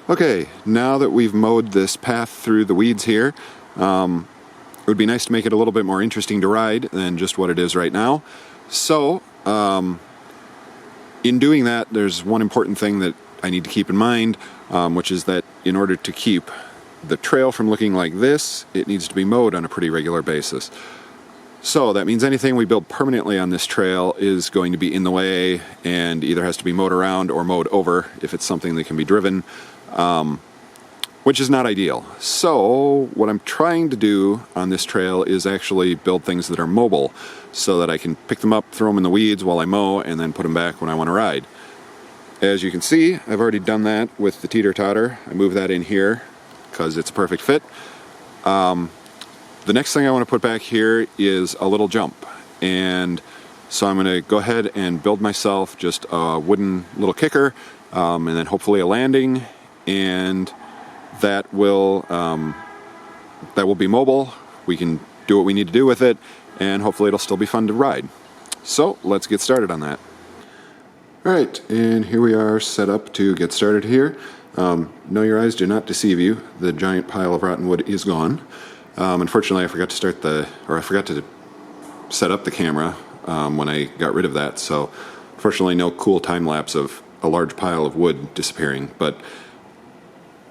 Okay, now that we've mowed this path through the weeds here, it would be nice to make it a little bit more interesting to ride than just what it is right now. So, in doing that, there's one important thing that I need to keep in mind, which is that in order to keep the trail from looking like this, it needs to be mowed on a pretty regular basis. So that means anything we build permanently on this trail is going to be in the way and either has to be mowed around or mowed over if it's something that can be driven, which is not ideal. So what I'm trying to do on this trail is actually build things that are mobile so that I can pick them up, throw them in the weeds while I mow, and then put them back when I want to ride. As you can see, I've already done that with the teeter-totter. I moved that in here because it's a perfect fit. The next thing I want to put back here is a little jump, and so I'm going to go ahead and build myself just a wooden little kicker, and then hopefully a landing, and that will be mobile. We can do what we need to do with it, and hopefully it'll still be fun to ride. So let's get started on that. Alright, and here we are set up to get started here. No, your eyes do not deceive you. The giant pile of rotten wood is gone. Unfortunately, I forgot to set up the camera when I got rid of that, so unfortunately no cool time lapse of a large pile of wood disappearing, but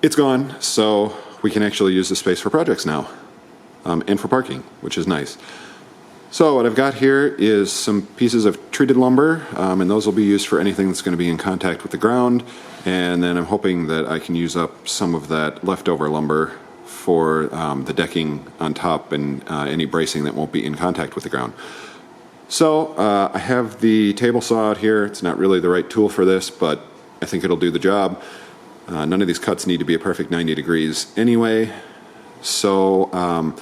it's gone, so we can actually use the space for projects now, and for parking, which is nice. So what I've got here is some pieces of treated lumber, and those will be used for anything that's going to be in contact with the ground, and then I'm hoping that I can use up some of that leftover lumber for the decking on top and any bracing that won't be in contact with the ground. So I have the table saw out here. It's not really the right tool for this, but I think it'll do the job. None of these cuts need to be a perfect 90 degrees anyway. So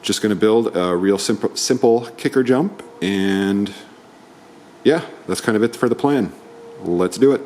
just going to build a real simple kicker jump, and yeah, that's kind of it for the plan. Let's do it.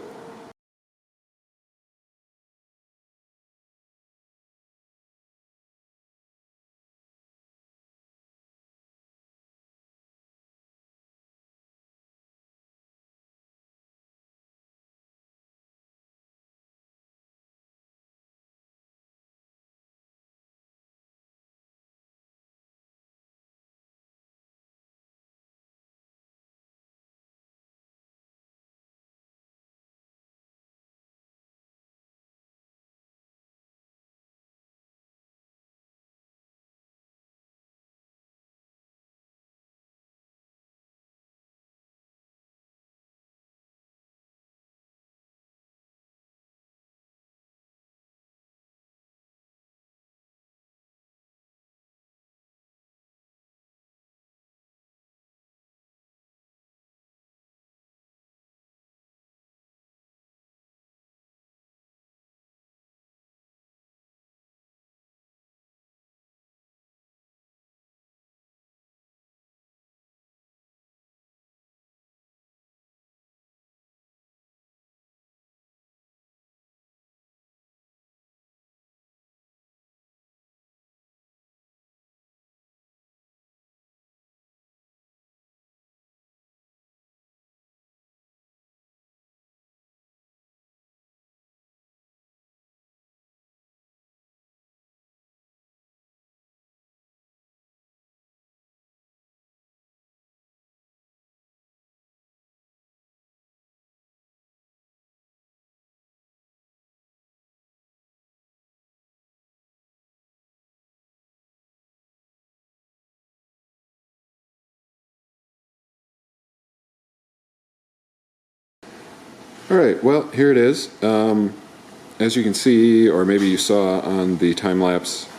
Alright, well, here it is. As you can see, or maybe you saw on the time-lapse,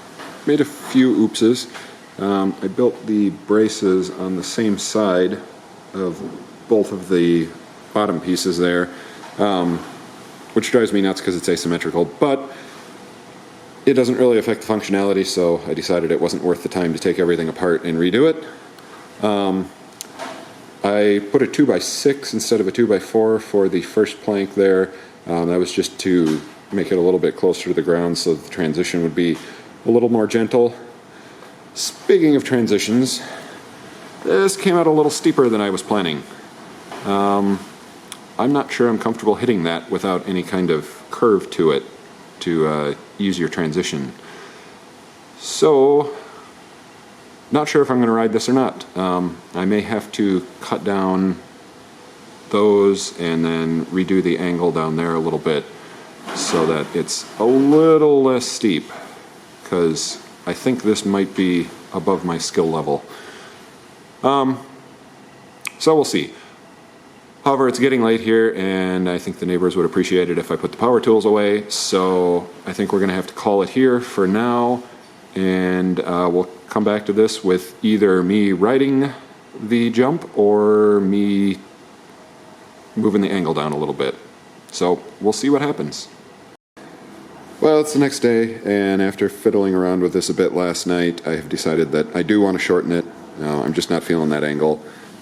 made a few oopses. I built the braces on the same side of both of the bottom pieces there, which drives me nuts because it's asymmetrical, but it doesn't really affect the functionality, so I decided it wasn't worth the time to take everything apart and redo it. I put a 2x6 instead of a 2x4 for the first plank there. That was just to make it a little bit closer to the ground so the transition would be a little more gentle. Speaking of transitions, this came out a little steeper than I was planning. I'm not sure I'm comfortable hitting that without any kind of curve to it to use your transition. So, not sure if I'm going to ride this or not. I may have to cut down those and then redo the angle down there a little bit so that it's a little less steep, because I think this might be above my skill level. So we'll see. However, it's getting late here, and I think the neighbors would appreciate it if I put the power tools away, so I think we're going to have to call it here for now, and we'll come back to this with either me riding the jump or me moving the angle down a little bit. So we'll see what happens. Well, it's the next day, and after fiddling around with this a bit last night, I have decided that I do want to shorten it. I'm just not feeling that angle.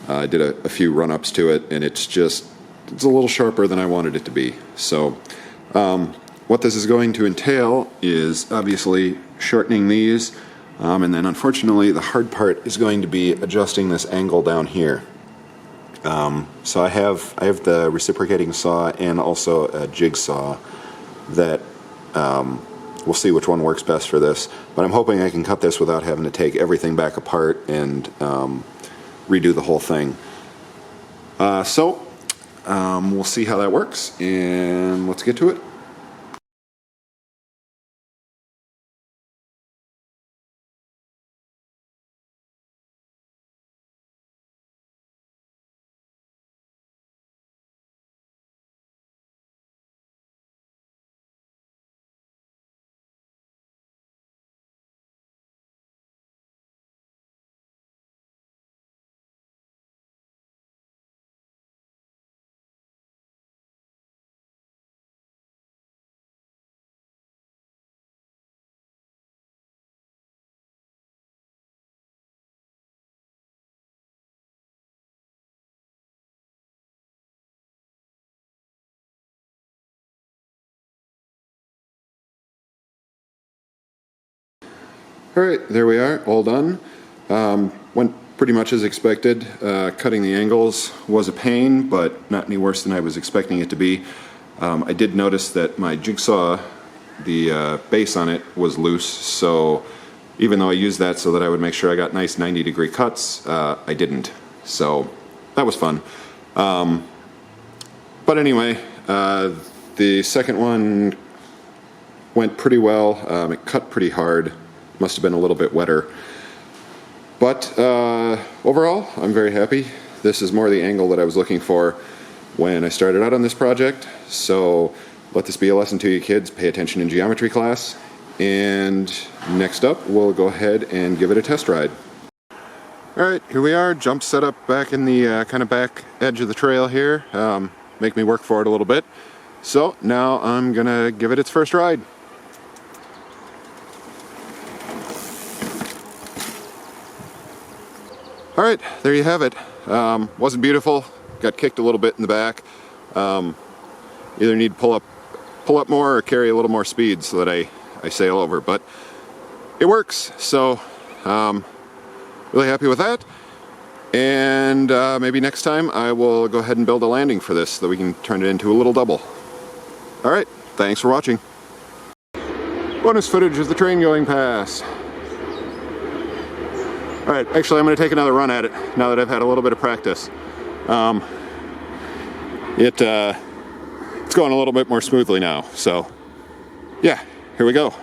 I did a few run-ups to it, and it's a little sharper than I wanted it to be. So what this is going to entail is obviously shortening these, and then unfortunately the hard part is going to be adjusting this angle down here. So I have the reciprocating saw and also a jigsaw that we'll see which one works best for this, but I'm hoping I can cut this without having to take everything back apart and redo the whole thing. So we'll see how that works, and let's get to it. Alright, there we are, all done. Went pretty much as expected. Cutting the angles was a pain, but not any worse than I was expecting it to be. I did notice that my jigsaw, the base on it was loose, so even though I used that so that I would make sure I got nice 90-degree cuts, I didn't. So that was fun. But anyway, the second one went pretty well. It cut pretty hard. Must have been a little bit wetter. But overall, I'm very happy. This is more the angle that I was looking for when I started out on this project. So let this be a lesson to you kids. Pay attention in geometry class. And next up, we'll go ahead and give it a test ride. Alright, here we are. Jump set up back in the kind of back edge of the trail here. Make me work for it a little bit. So now I'm gonna give it its first ride. Alright, there you have it. Wasn't beautiful, got kicked a little bit in the back. Either need to pull up more or carry a little more speed so that I sail over, but it works, so really happy with that. And maybe next time I will go ahead and build a landing for this so that we can turn it into a little double. Alright, thanks for watching. Bonus footage of the train going past. Alright, actually I'm going to take another run at it now that I've had a little bit of practice. It's going a little bit more smoothly now, so yeah, here we go.